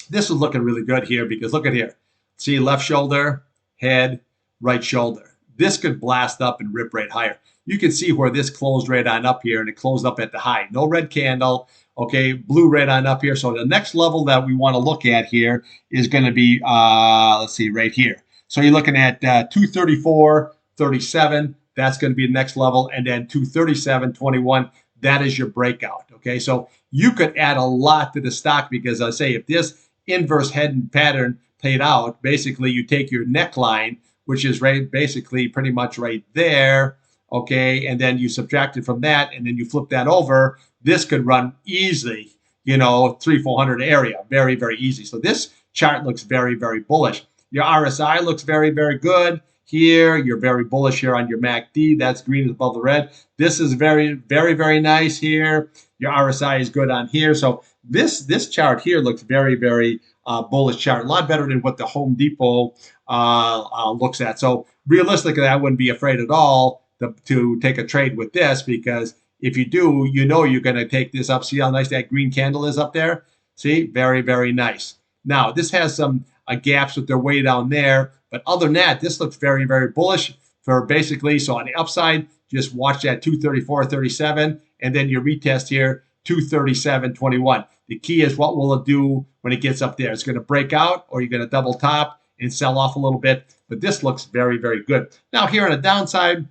this is looking really good here because look at here. See, left shoulder, head, right shoulder. This could blast up and rip right higher. You can see where this closed right on up here, and it closed up at the high. No red candle. Okay, blue right on up here. So the next level that we want to look at here is going to be, let's see, right here. So you're looking at 234.37. That's going to be the next level. And then 237.21. That is your breakout. Okay, so you could add a lot to the stock because I say if this inverse head pattern played out, basically you take your neckline, which is right basically pretty much right there, okay, and then you subtract it from that, and then you flip that over. This could run easily, 300-400 area, very, very easy. So this chart looks very, very bullish. Your RSI looks very, very good. Here, you're very bullish here on your MACD. That's green above the red. This is very, very, very nice here. Your RSI is good on here. So this chart here looks very, very bullish chart. A lot better than what the Home Depot looks at. So realistically, I wouldn't be afraid at all to take a trade with this because if you do, you're going to take this up. See how nice that green candle is up there? See? Very, very nice. Now, this has some gaps with their way down there. But other than that, this looks very, very bullish for basically. So on the upside, just watch that 234.37 and then your retest here, 237.21. The key is what will it do when it gets up there? It's going to break out or you're going to double top and sell off a little bit. But this looks very, very good. Now here on the downside,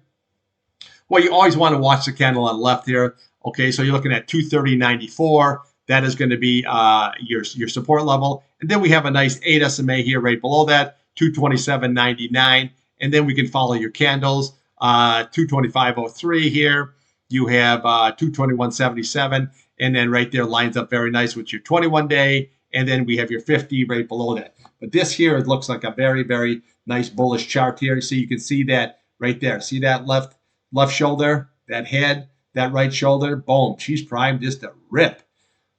well, you always want to watch the candle on the left here. Okay, so you're looking at 230.94. That is going to be your support level. And then we have a nice 8 SMA here right below that. 227.99, and then we can follow your candles. 225.03 here. You have 221.77, and then right there lines up very nice with your 21-day, and then we have your 50 right below that. But this here, it looks like a very, very nice bullish chart here. So you can see that right there. See that left shoulder, that head, that right shoulder. Boom, she's primed just to rip.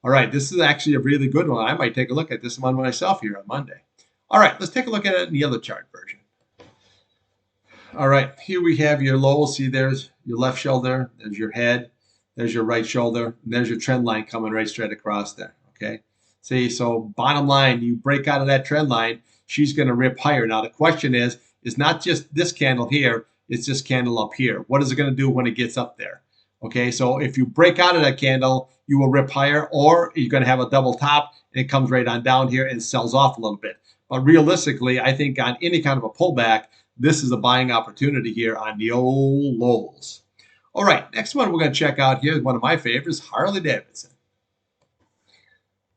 All right, this is actually a really good one. I might take a look at this one myself here on Monday. All right, let's take a look at it in the other chart version. All right, here we have your low. See, there's your left shoulder, there's your head, there's your right shoulder, and there's your trend line coming right straight across there, okay? See, so bottom line, you break out of that trend line, she's going to rip higher. Now, the question is not just this candle here, it's this candle up here. What is it going to do when it gets up there? Okay, so if you break out of that candle, you will rip higher, or you're going to have a double top, and it comes right on down here and sells off a little bit. But realistically, I think on any kind of a pullback, this is a buying opportunity here on the old lows. All right, next one we're going to check out here is one of my favorites, Harley-Davidson.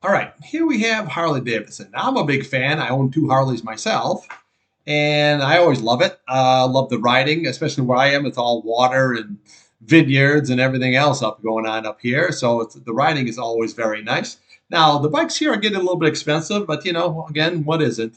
All right, here we have Harley-Davidson. Now, I'm a big fan. I own 2 Harleys myself, and I always love it. Love the riding, especially where I am. It's all water and vineyards and everything else going on up here. So the riding is always very nice. Now, the bikes here are getting a little bit expensive, but, again, what isn't,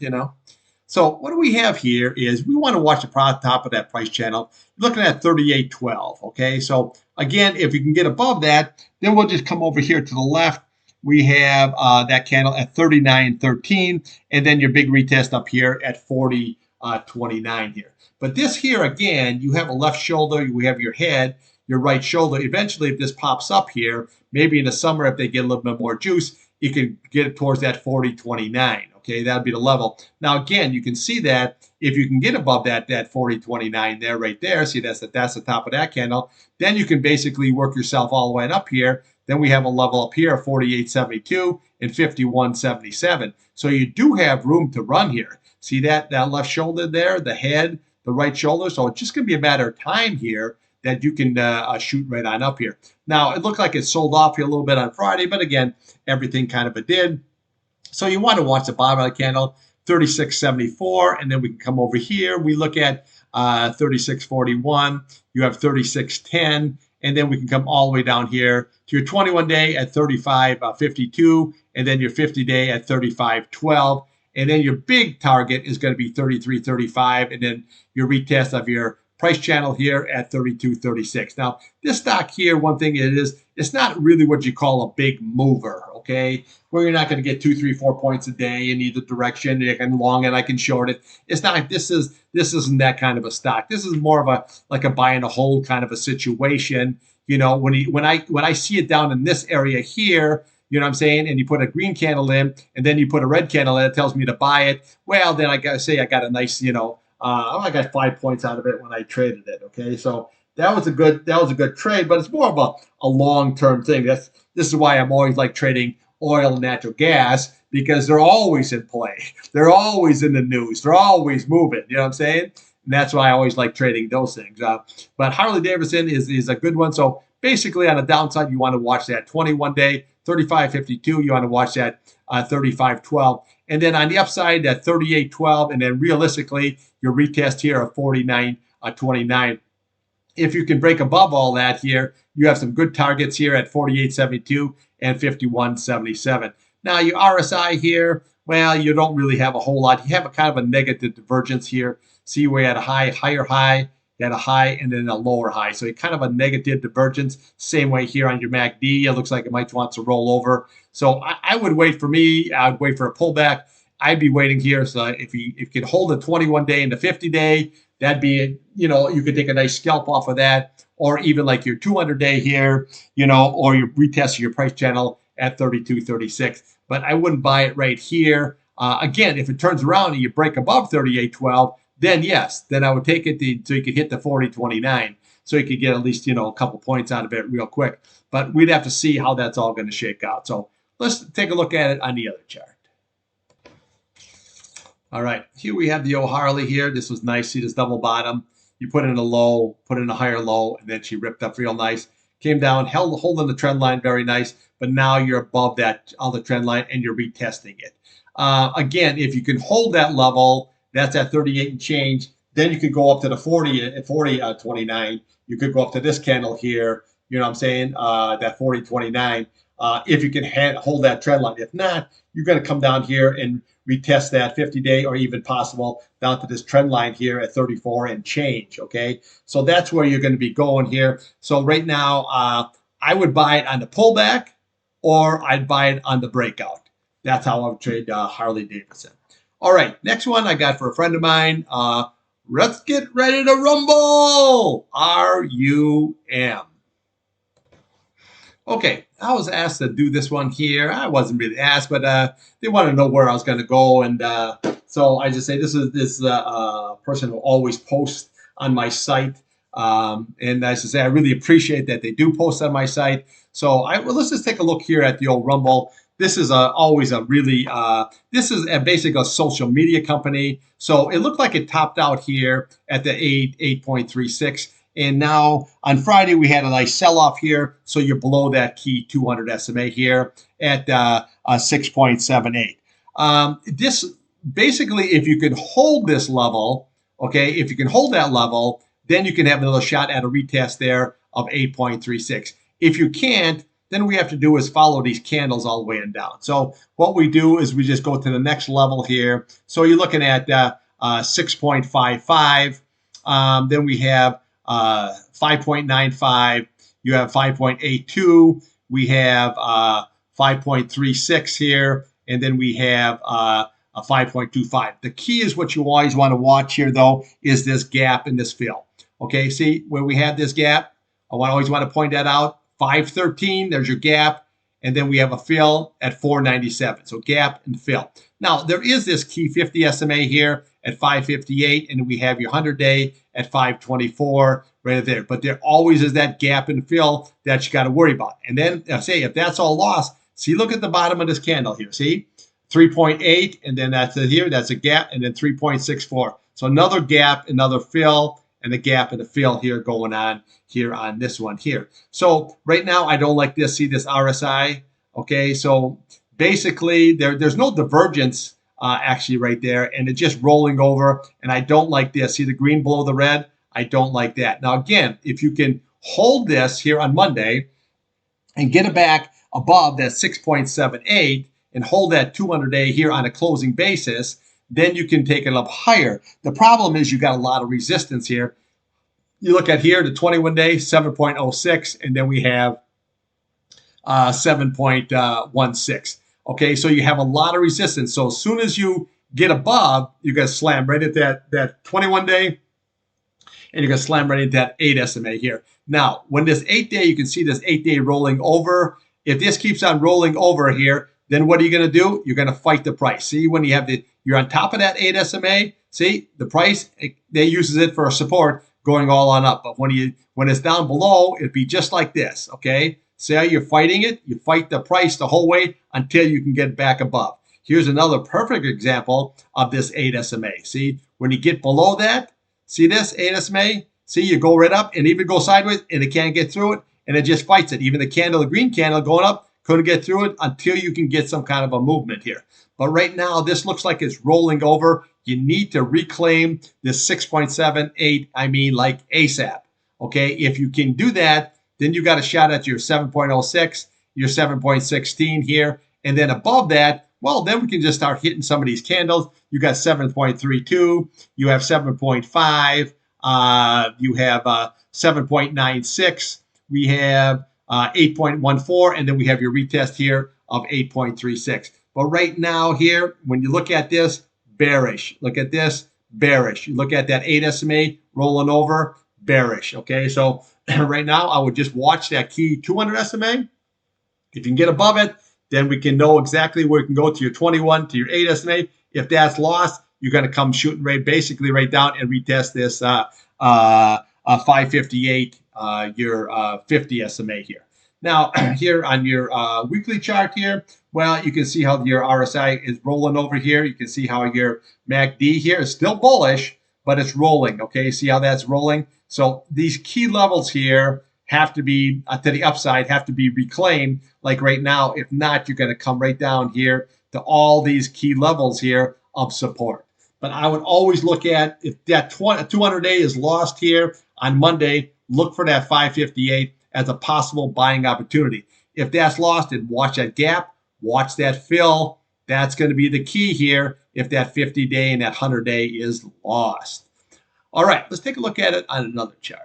So what do we have here is we want to watch the top of that price channel. You're looking at 38.12, okay? So, again, if you can get above that, then we'll just come over here to the left. We have that candle at 39.13, and then your big retest up here at 40.29 here. But this here, again, you have a left shoulder, you have your head, your right shoulder. Eventually, if this pops up here, maybe in the summer, if they get a little bit more juice, you can get it towards that 40.29. Okay, that'll be the level. Now, again, you can see that if you can get above that 40.29 there, right there, see that's the top of that candle, then you can basically work yourself all the way up here. Then we have a level up here of 48.72 and 51.77. So you do have room to run here. See that left shoulder there, the head, the right shoulder. So it's just going to be a matter of time here that you can shoot right on up here. Now, it looked like it sold off here a little bit on Friday, but again, everything kind of did. So you want to watch the bottom of the candle, 36.74, and then we can come over here. We look at 36.41. You have 36.10, and then we can come all the way down here to your 21-day at 35.52, and then your 50-day at 35.12. And then your big target is going to be 33.35, and then your retest of your price channel here at 32.36. Now, this stock here, one thing it is, it's not really what you call a big mover, okay? Where you're not going to get 2, 3, 4 points a day in either direction. You can long it, I can short it. It's not. This isn't that kind of a stock. This is more of a buy and a hold kind of a situation. You know, when I see it down in this area here, you know what I'm saying? And you put a green candle in, and then you put a red candle in, it tells me to buy it. Well, then I got to say I got a nice, I got 5 points out of it when I traded it. Okay, so that was a good trade, but it's more of a long-term thing. This is why I'm always like trading oil and natural gas, because they're always in play. They're always in the news. They're always moving. You know what I'm saying? And that's why I always like trading those things. But Harley-Davidson is a good one. So basically on the downside, you want to watch that 21-day, 35.52. You want to watch that 35.12. And then on the upside, that 38.12. And then realistically, your retest here of 49.29. If you can break above all that here, you have some good targets here at 48.72 and 51.77. Now, your RSI here, well, you don't really have a whole lot. You have a kind of a negative divergence here. See, we had a higher high, you had a high, and then a lower high. So kind of a negative divergence. Same way here on your MACD. It looks like it might want to roll over. So I would wait for me. I would wait for a pullback. I'd be waiting here. So if you could hold the 21-day and the 50-day, that'd be, you could take a nice scalp off of that, or even like your 200-day here, or your retest your price channel at 32.36. But I wouldn't buy it right here. Again, if it turns around and you break above 38.12, then yes, then I would take it so you could hit the 40.29, so you could get at least, a couple points out of it real quick. But we'd have to see how that's all going to shake out. So let's take a look at it on the other chart. All right, here we have the old Harley here. This was nice. See this double bottom? You put in a low, put in a higher low, and then she ripped up real nice. Came down, holding the trend line very nice, but now you're above that other trend line and you're retesting it. Again, if you can hold that level, that's at 38 and change, then you could go up to the 40.29. You could go up to this candle here, you know what I'm saying, that 40.29, if you can hold that trend line. If not, you're going to come down here and retest that 50-day or even possible down to this trend line here at 34 and change, okay? So that's where you're going to be going here. So right now, I would buy it on the pullback, or I'd buy it on the breakout. That's how I would trade Harley-Davidson. All right, next one I got for a friend of mine. Let's get ready to rumble. RUM. Okay, I was asked to do this one here. I wasn't really asked, but they want to know where I was going to go. And so I just say this is a person who always posts on my site. And I should say I really appreciate that they do post on my site. So let's just take a look here at the old Rumble. This is always a really, this is basically a social media company. So it looked like it topped out here at the 8.36. And now on Friday, we had a nice sell-off here. So you're below that key 200 SMA here at 6.78. This basically, if you can hold this level, okay, if you can hold that level, then you can have another shot at a retest there of 8.36. If you can't, then we have to do is follow these candles all the way and down. So what we do is we just go to the next level here. So you're looking at 6.55. Then we have 5.95. You have 5.82. We have 5.36 here. And then we have a 5.25. The key is what you always want to watch here, though, is this gap in this fill. Okay, see where we have this gap? I always want to point that out. 513, there's your gap. And then we have a fill at 497. So gap and fill. Now, there is this key 50 SMA here at 558, and we have your 100-day at 524 right there. But there always is that gap and fill that you got to worry about. And then, say, if that's all lost, see, look at the bottom of this candle here. See, 3.8, and then that's here. That's a gap, and then 3.64. So another gap, another fill, and a gap and a fill here going on here on this one here. So right now, I don't like this. See this RSI? Okay, so basically, there's no divergence actually right there, and it's just rolling over, and I don't like this. See the green below the red? I don't like that. Now, again, if you can hold this here on Monday and get it back above that 6.78 and hold that 200-day here on a closing basis, then you can take it up higher. The problem is you got a lot of resistance here. You look at here, the 21-day, 7.06, and then we have 7.16. Okay, so you have a lot of resistance. So as soon as you get above, you're going to slam right at that 21-day, and you're going to slam right into that 8 SMA here. Now, when this 8-day, you can see this 8-day rolling over. If this keeps on rolling over here, then what are you going to do? You're going to fight the price. See, when you have you're on top of that 8 SMA, see, the price, they uses it for a support going all on up. But when it's down below, it'd be just like this, okay? See how you're fighting it? You fight the price the whole way until you can get back above. Here's another perfect example of this 8 SMA. See, when you get below that, see this 8 SMA? See, you go right up and even go sideways and it can't get through it and it just fights it. Even the green candle going up, couldn't get through it until you can get some kind of a movement here. But right now, this looks like it's rolling over. You need to reclaim this 6.78, like ASAP. Okay, if you can do that, then you got a shot at your 7.06, your 7.16 here. And then above that, well, then we can just start hitting some of these candles. You got 7.32, you have 7.5, you have 7.96, we have 8.14, and then we have your retest here of 8.36. But right now here, when you look at this, bearish. Look at this, bearish. You look at that 8 SMA rolling over, bearish. Okay, so right now I would just watch that key 200 SMA. If you can get above it, then we can know exactly where you can go to your 21, to your 8 SMA. If that's lost, you're going to come shooting basically right down and retest this 558, your 50 SMA here. Now, here on your weekly chart here, well, you can see how your RSI is rolling over here. You can see how your MACD here is still bullish, but it's rolling, okay? See how that's rolling? So these key levels here have to be, to the upside, have to be reclaimed like right now. If not, you're going to come right down here to all these key levels here of support. But I would always look at, if that 200-day is lost here on Monday, look for that 558 as a possible buying opportunity. If that's lost, then watch that gap, watch that fill. That's going to be the key here if that 50-day and that 100-day is lost. All right, let's take a look at it on another chart.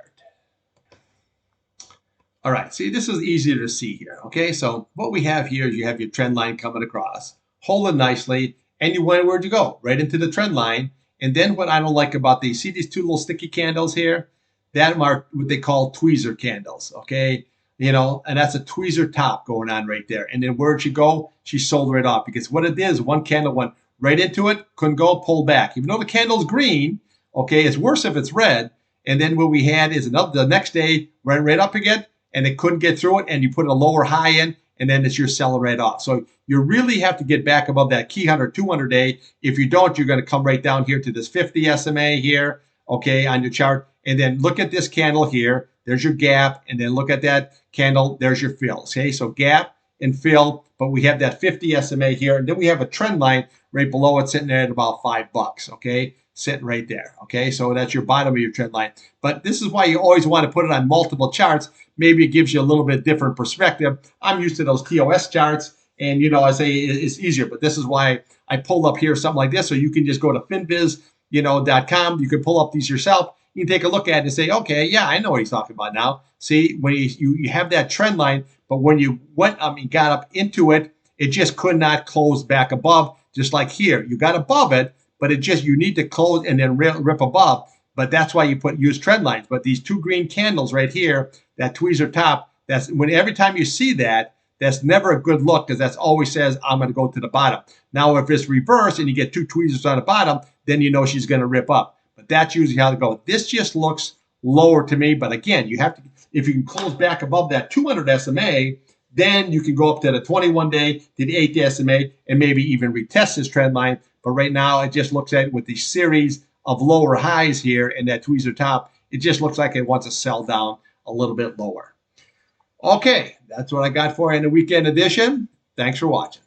All right, see, this is easier to see here, okay? So what we have here is you have your trend line coming across, holding nicely, and you went, where'd you go? Right into the trend line. And then what I don't like about these, see these two little sticky candles here? That are what they call tweezer candles, okay? And that's a tweezer top going on right there. And then where'd she go? She sold right off, because what it is, one candle went right into it, couldn't go, pulled back. Even though the candle's green, okay, it's worse if it's red. And then what we had is the next day went right up again, and it couldn't get through it, and you put a lower high in, and then it's your selling right off. So you really have to get back above that key 100, 200-day. If you don't, you're going to come right down here to this 50 SMA here, okay, on your chart. And then look at this candle here. There's your gap. And then look at that candle. There's your fill. Okay, so gap and fill. But we have that 50 SMA here. And then we have a trend line right below it sitting there at about $5. Okay, sitting right there. Okay, so that's your bottom of your trend line. But this is why you always want to put it on multiple charts. Maybe it gives you a little bit different perspective. I'm used to those TOS charts. And, I say it's easier. But this is why I pulled up here something like this. So you can just go to finviz.com. You can pull up these yourself. You can take a look at it and say, okay, yeah, I know what he's talking about now. See, when you have that trend line, but when you got up into it, it just could not close back above, just like here. You got above it, but you need to close and then rip above. But that's why you use trend lines. But these two green candles right here, that tweezer top, that's when every time you see that, that's never a good look, because that always says, I'm going to go to the bottom. Now, if it's reversed and you get two tweezers on the bottom, then you know she's going to rip up. But that's usually how to go. This just looks lower to me. But again, you have to, if you can close back above that 200 SMA, then you can go up to the 21-day, to the 8 SMA, and maybe even retest this trend line. But right now, it just looks at with the series of lower highs here and that tweezer top, it just looks like it wants to sell down a little bit lower. Okay, that's what I got for you in the weekend edition. Thanks for watching.